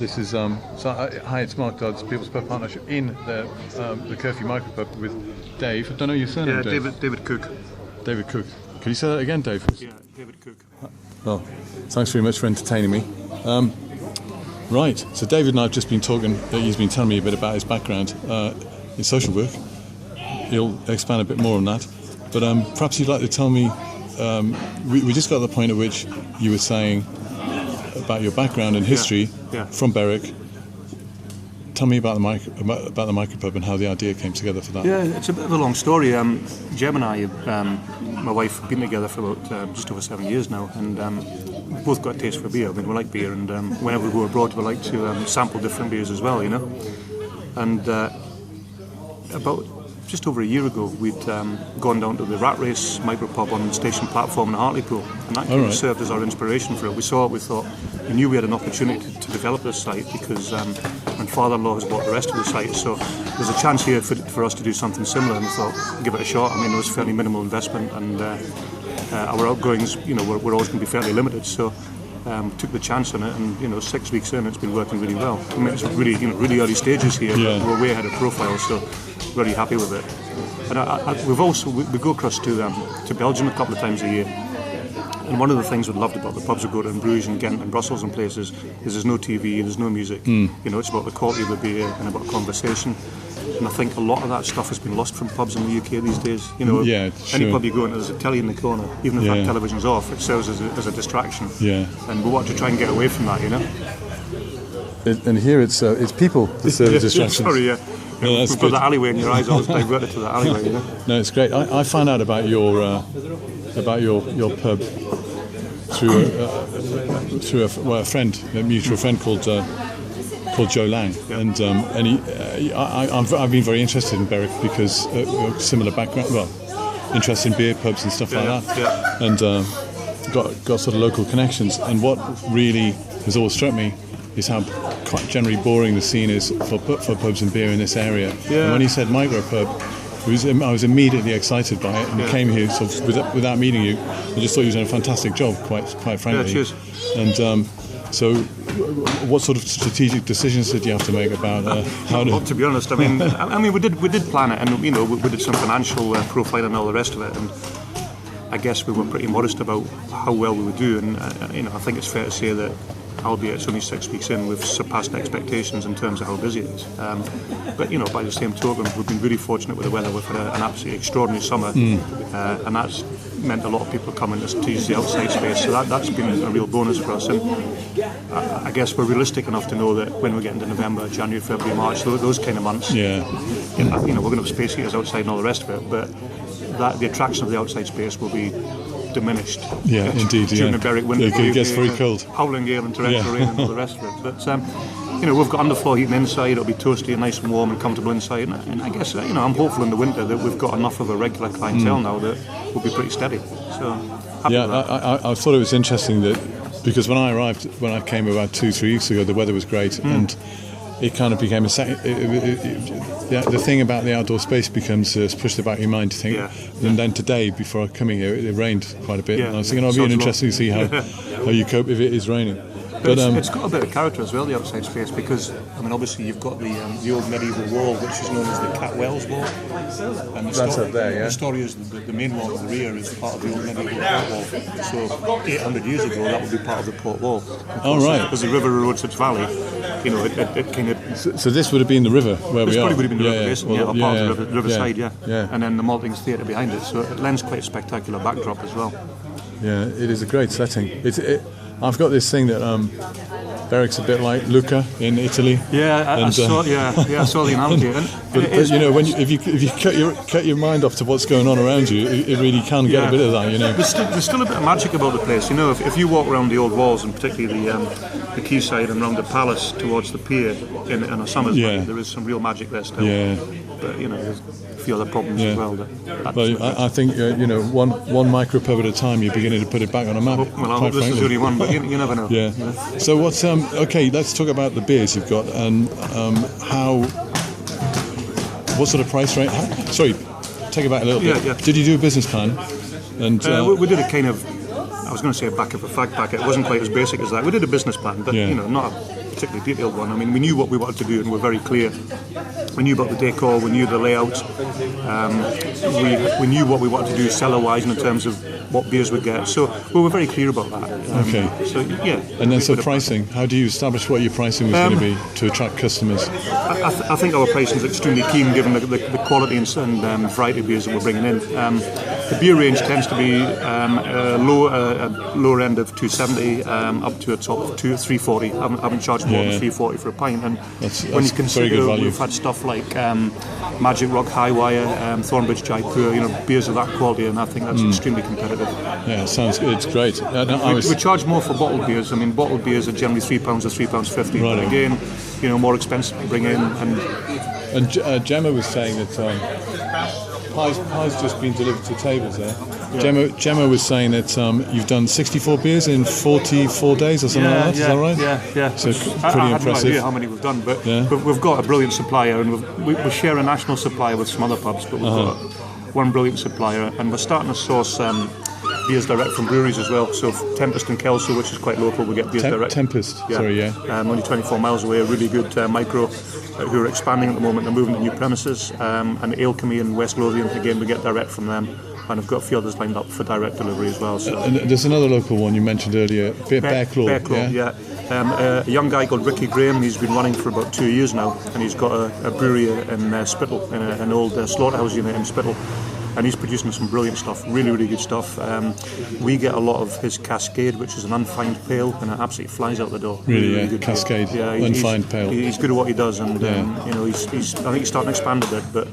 This is hi, it's Mark Dodds, People's Pub Partnership in the Curfew Micropub with Dave. I don't know your surname. Yeah, Dave. David Cook. David Cook. Can you say that again, Dave? Yeah, David Cook. Well, thanks very much for entertaining me. Right, so David and I have just been talking. He's been telling me a bit about his background in social work. He'll expand a bit more on that. But perhaps you'd like to tell me. We just got to the point at which you were saying about your background and history from Berwick. Tell me about the micropub and how the idea came together for that. Yeah, it's a bit of a long story. Gemma and I, my wife, have been together for about just over 7 years now, and we've both got a taste for beer. I mean, we like beer, and whenever we go abroad, we like to sample different beers as well, you know. And about just over a year ago, we'd gone down to the Rat Race Micropub on the station platform in Hartlepool, and that kind of served as our inspiration for it. We saw it, we thought, we knew we had an opportunity to develop this site because my father-in-law has bought the rest of the site, so there's a chance here for us to do something similar, and we thought, give it a shot. I mean, it was fairly minimal investment, and our outgoings, you know, were always going to be fairly limited, so took the chance on it, and you know, 6 weeks in, it's been working really well. I mean, it's really, you know, really early stages here. But we're way ahead of profile, so very happy with it. And we go across to Belgium a couple of times a year. And one of the things we loved about the pubs we go to in Bruges and Ghent and Brussels and places is there's no TV, there's no music. You know, it's about the quality of the beer and about conversation. And I think a lot of that stuff has been lost from pubs in the UK these days. You know, any pub you go into, there's a telly in the corner. Even if that television's off, it serves as a distraction. Yeah. And we want to try and get away from that, you know. And here it's people that serve as distractions. Sorry, yeah. No, we've got the alleyway in your eyes, always diverted to the alleyway, you know. No, it's great. I found out about your pub through a friend, a mutual friend called Joe Lang, and I've been very interested in Berwick because similar background, interest in beer pubs and stuff like that, and got sort of local connections. And what really has always struck me is how quite generally boring the scene is for pubs and beer in this area. And when he said micropub, I was immediately excited by it, and came here sort of without meeting you. I just thought you were doing a fantastic job, quite frankly. Yeah, cheers. And so, what sort of strategic decisions did you have to make about how to? Well, to be honest, I mean, we did plan it, and you know, we did some financial profile and all the rest of it, and I guess we were pretty modest about how well we would do, and you know, I think it's fair to say that, albeit it's only 6 weeks in, we've surpassed expectations in terms of how busy it is. But you know, by the same token, we've been really fortunate with the weather. We've had an absolutely extraordinary summer, and that's meant a lot of people coming to use the outside space. So that's been a real bonus for us. And I guess we're realistic enough to know that when we get into November, January, February, March, those kind of months, you know, we're going to have space heaters outside and all the rest of it. But the attraction of the outside space will be diminished. Yeah, indeed. During the Berwick winter, it gets very cold. Howling gale and torrential rain and all the rest of it. But you know, we've got underfloor heating inside. It'll be toasty and nice and warm and comfortable inside. And I guess, you know, I'm hopeful in the winter that we've got enough of a regular clientele now that we'll be pretty steady. So happy with that. I thought it was interesting that because when I came about 2-3 weeks ago, the weather was great, and it kind of became a second. The thing about the outdoor space becomes pushed about your mind to think. And then today, before coming here, it rained quite a bit. And I was thinking, it'll be interesting to see how you cope if it is raining. But it's got a bit of character as well, the outside space, because I mean, obviously you've got the old medieval wall, which is known as the Cat Wells Wall. And that's up there, yeah. The story is the main wall at the rear is part of the old medieval port wall. So 800 years ago, that would be part of the port wall. Oh, right. Because the river erodes its valley, you know, it kind of. So this would have been the river where we are. This probably would have been the river basin, or part of the riverside, yeah. And then the Maltings Theatre behind it. So it lends quite a spectacular backdrop as well. Yeah, it is a great setting. I've got this thing that Berwick's a bit like Lucca in Italy. Yeah, I saw the analogy. But you know, if you cut your mind off to what's going on around you, it really can get a bit of that, you know. There's still a bit of magic about the place, you know. If you walk around the old walls, and particularly the quayside and around the palace towards the pier in a summer's night, there is some real magic there still. Yeah. But you know, there's a few other problems as well. Well, I think you know, one micropub at a time, you're beginning to put it back on a map. Well, I hope this is only one, but you never know. Yeah. So what's okay? Let's talk about the beers you've got and what sort of price range. Sorry, take it back a little bit. Yeah. Did you do a business plan? And we did a kind of. I was going to say a back of a fact packet. It wasn't quite as basic as that. We did a business plan, but you know, not a particularly detailed one. I mean, we knew what we wanted to do and we're very clear. We knew about the decor, we knew the layout, we knew what we wanted to do cellar-wise in terms of what beers we get. So we were very clear about that. Okay. So yeah. And then so pricing, how do you establish what your pricing was going to be to attract customers? I think our pricing is extremely keen given the quality and variety of beers that we're bringing in. The beer range tends to be a lower end of 270 up to a top of 340. I haven't charged more than 340 for a pint. And that's when you consider very good value. we've had stuff like Magic Rock High Wire, Thornbridge Jaipur, beers of that quality, and I think that's extremely competitive. Yeah, it's great. We charge more for bottled beers. I mean, bottled beers are generally £3 or £3.50. Right. But again, more expensive to bring in. And Gemma was saying that pie's just been delivered to tables there. Yeah. Gemma was saying that you've done 64 beers in 44 days or something like that. Is that right? Yeah. So pretty I have impressive. no idea how many we've done, but we've got a brilliant supplier, and we share a national supplier with some other pubs, but we've got one brilliant supplier, and we're starting to source beers direct from breweries as well. So Tempest and Kelso, which is quite local, we get beers direct. Tempest, only 24 miles away, a really good micro who are expanding at the moment. They're moving to new premises. And Alchemy and West Lothian, again, we get direct from them. And I've got a few others lined up for direct delivery as well. So. And there's another local one you mentioned earlier, Bear Claw. A young guy called Ricky Graham. He's been running for about 2 years now, and he's got a brewery in Spittle, in an old slaughterhouse unit in Spittle. And he's producing some brilliant stuff, really, really good stuff. We get a lot of his Cascade, which is an unfined pale, and it absolutely flies out the door. Really good Cascade, unfined pale. He's good at what he does, and he's I think he's starting to expand a bit, but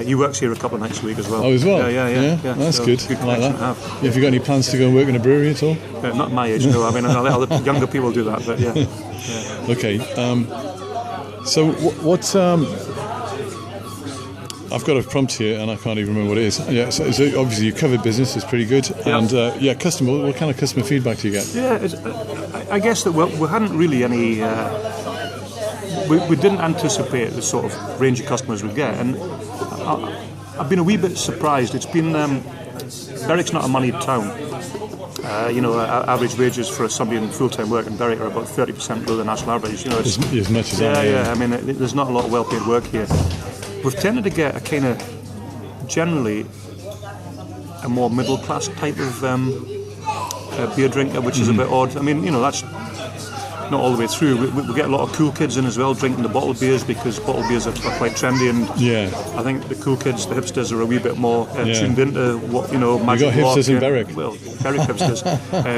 he works here a couple of nights a week as well. Oh, as well? Yeah. That's so good. Good like that. to have. Have you got any plans to go and work in a brewery at all? Not at my age, no. I mean, I'll let other younger people do that, but yeah. Okay. So what's I've got a prompt here and I can't even remember what it is. Yeah, so obviously your covered business is pretty good, and customer. What kind of customer feedback do you get? Yeah, I guess that we hadn't really any. We didn't anticipate the sort of range of customers we'd get, and I've been a wee bit surprised. It's been Berwick's not a moneyed town. Average wages for somebody in full-time work in Berwick are about 30% below the national average. As much as that. Yeah. I mean, there's not a lot of well-paid work here. We've tended to get a kind of, generally, a more middle-class type of beer drinker, which is a bit odd. I mean, that's not all the way through. We get a lot of cool kids in as well, drinking the bottled beers, because bottled beers are quite trendy, and I think the cool kids, the hipsters, are a wee bit more tuned into what, Magic got hipsters Rock, in Berwick. Well, Berwick hipsters,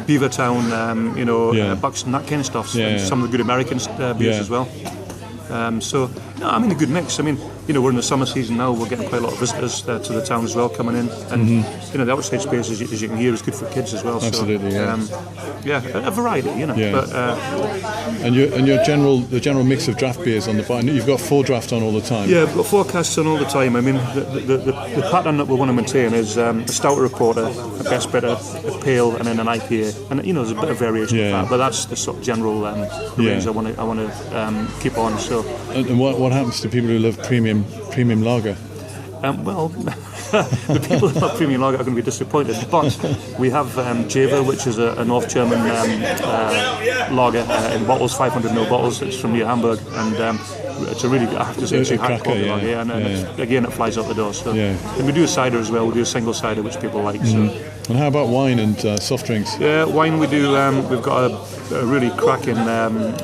Beavertown, Buxton, that kind of stuff, and some of the good American beers as well. A good mix. I mean, we're in the summer season now. We're getting quite a lot of visitors to the town as well coming in, and the outside space, as you can hear, is good for kids as well. Absolutely, a variety, But, and the general mix of draft beers on the bar. You've got 4 draft on all the time. Yeah, we've got 4 casks on all the time. I mean, the pattern that we want to maintain is a stouter, a porter, a best bitter, a pale, and then an IPA. And there's a bit of variation with that, but that's the sort of general range I want to keep on. So. And what happens to people who love premium lager? The people who love premium lager are going to be disappointed. But we have Java, which is a North German lager in bottles, 500ml bottles. It's from near Hamburg, and it's a really, I have to say, it's a high quality lager. And again, it flies out the door. So, and we do a cider as well. We do a single cider, which people like. So. And how about wine and soft drinks? Yeah, wine we do. We've got a really cracking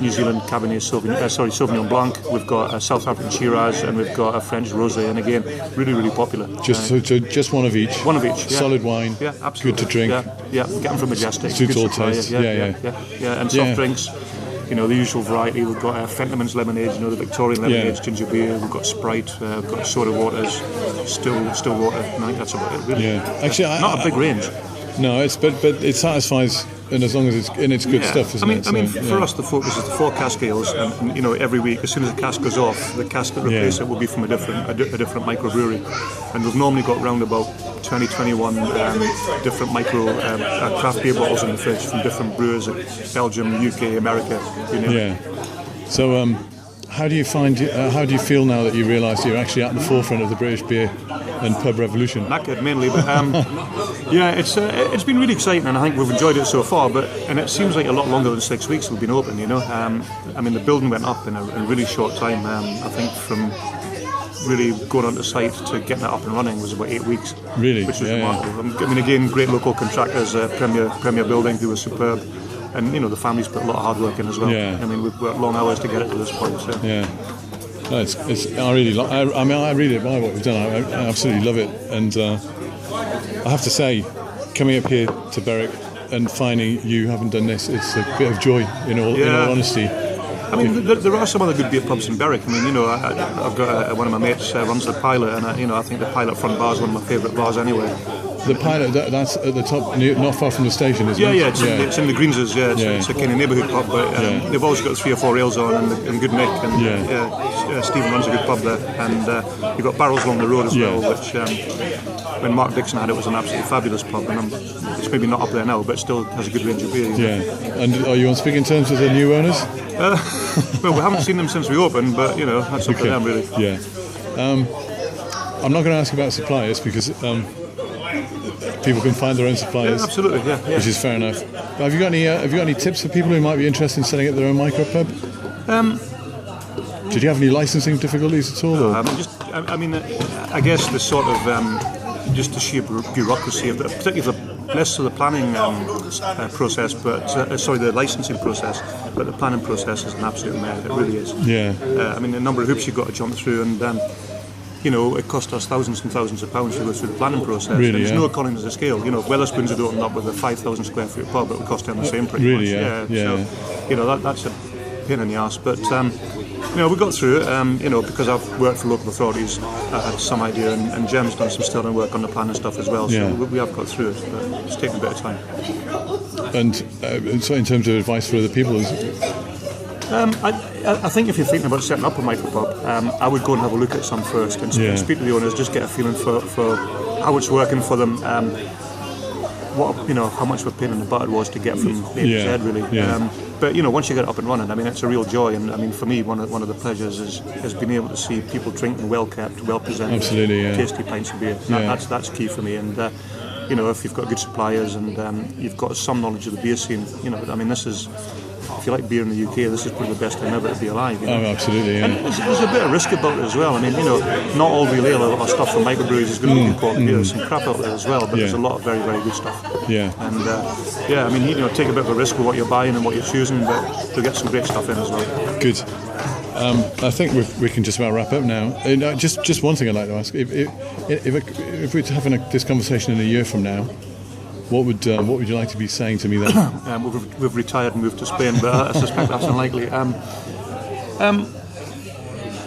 New Zealand Cabernet Sauvignon Blanc. We've got a South African Shiraz, and we've got a French Rosé. And again, really, really popular. Just one of each. One of each. Yeah. Solid wine. Yeah, absolutely. Good to drink. Yeah. Get them from Majestic. Suits all tastes. Yeah. And soft drinks. The usual variety. We've got Fentimans lemonade, the Victorian lemonades, ginger beer. We've got Sprite. We've got soda waters, still water. And I think that's about it, really. Yeah, actually, not a big range. No, but it satisfies, and as long as it's good stuff, isn't it? I mean, for us, the focus is the 4 cask ales, and every week, as soon as the cask goes off, the cask that replaces it will be from a different microbrewery, and we've normally got round about 20-21 different micro craft beer bottles in the fridge from different brewers in Belgium, UK, America. So, how do you feel now that you realise you're actually at the forefront of the British beer and Pub Revolution. Knackered mainly, but yeah, it's been really exciting, and I think we've enjoyed it so far. And it seems like a lot longer than 6 weeks we've been open. You know, I mean, the building went up in a really short time. I think from really going onto site to getting it up and running was about 8 weeks. Really, which was remarkable. I mean, again, great local contractors, Premier Building, who was superb. And you know, the family's put a lot of hard work in as well. Yeah. I mean, we've worked long hours to get it to this point. So. Yeah, no, I really I mean, I really admire what we've done. I absolutely love it, and I have to say, coming up here to Berwick and finding you haven't done this, it's a bit of joy. In all honesty. I mean, there are some other good beer pubs in Berwick. I mean, you know, I've got one of my mates runs the Pilot, and you know, I think the Pilot front bar is one of my favourite bars anyway. The Pilot, that's at the top, not far from the station, isn't it? Yeah, it's in the Greenses. Yeah, it's a kind of neighbourhood pub, but they've always got 3 or 4 rails on and good nick. And Stephen runs a good pub there, and you've got Barrels along the road as well, which when Mark Dixon had it was an absolutely fabulous pub, and it's maybe not up there now, but still has a good range of beer. Yeah, and are you on speaking terms with the new owners? Well, we haven't seen them since we opened, but you know, that's up to them really. Yeah, I'm not going to ask about suppliers because people can find their own suppliers. Yeah, absolutely, yeah. Which is fair enough. But have you got any tips for people who might be interested in setting up their own micropub? Did you have any licensing difficulties at all? I guess the sort of just the sheer bureaucracy of particularly less of the planning process, but the licensing process, but the planning process is an absolute mess. It really is. Yeah. I mean, the number of hoops you've got to jump through, and you know, it cost us thousands and thousands of pounds to go through the planning process. Really, there's no economies of scale. You know, if Wetherspoons had opened up with a 5,000 square foot pub, it would cost them the same pretty much. Yeah. So, you know, that's a pain in the arse. But you know, we got through it. You know, because I've worked for local authorities, I had some idea, and Gemma's done some sterling work on the planning stuff as well. So we have got through it, but it's taken a bit of time. And so, in terms of advice for other people, I think if you're thinking about setting up a micropub, I would go and have a look at some first and speak to the owners, just get a feeling for how it's working for them, what, you know, how much of a pain in the butt it was to get from A to Z really. Yeah. But you know, once you get up and running, I mean, it's a real joy, and I mean, for me, one of the pleasures is being able to see people drinking well kept, well presented, tasty pints of beer. That's key for me, and you know, if you've got good suppliers and you've got some knowledge of the beer scene, you know, I mean, this is. If you like beer in the UK, this is probably the best time ever to be alive. You know? Oh, absolutely, yeah. And there's a bit of risk about it as well. I mean, you know, not all real ale or stuff from microbreweries is going to be important beer. There's some crap out there as well, but there's a lot of very, very good stuff. Yeah. And I mean, you know, take a bit of a risk with what you're buying and what you're choosing, but you'll get some great stuff in as well. Good. I think we can just about wrap up now. Just one thing I'd like to ask: if we're having this conversation in a year from now, what would you like to be saying to me then? We've retired and moved to Spain, but I suspect that's unlikely.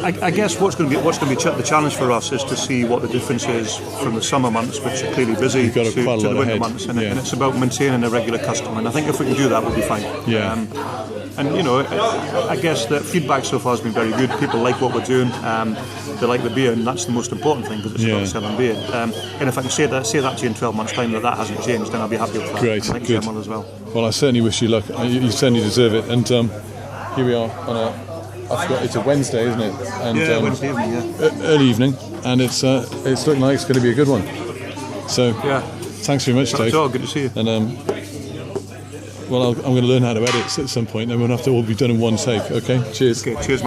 I guess what's going to be the challenge for us is to see what the difference is from the summer months, which are clearly busy, to the winter months, and it's about maintaining a regular customer. And I think if we can do that, we'll be fine. Yeah. And you know, I guess the feedback so far has been very good. People like what we're doing. They like the beer, and that's the most important thing because it's about selling beer. And if I can say that to you in 12 months' time that hasn't changed, then I'll be happy with that. Great, and good. Gemma as well. Well, I certainly wish you luck. You certainly deserve it. And here we are on it's a Wednesday, isn't it? And, Wednesday evening. Early evening, and it's looking like it's going to be a good one. So, thanks very much, Dave. That's all. Good to see you. And well, I'm going to learn how to edit at some point, and we'll have to all be done in one take. Okay. Cheers. Okay. Cheers.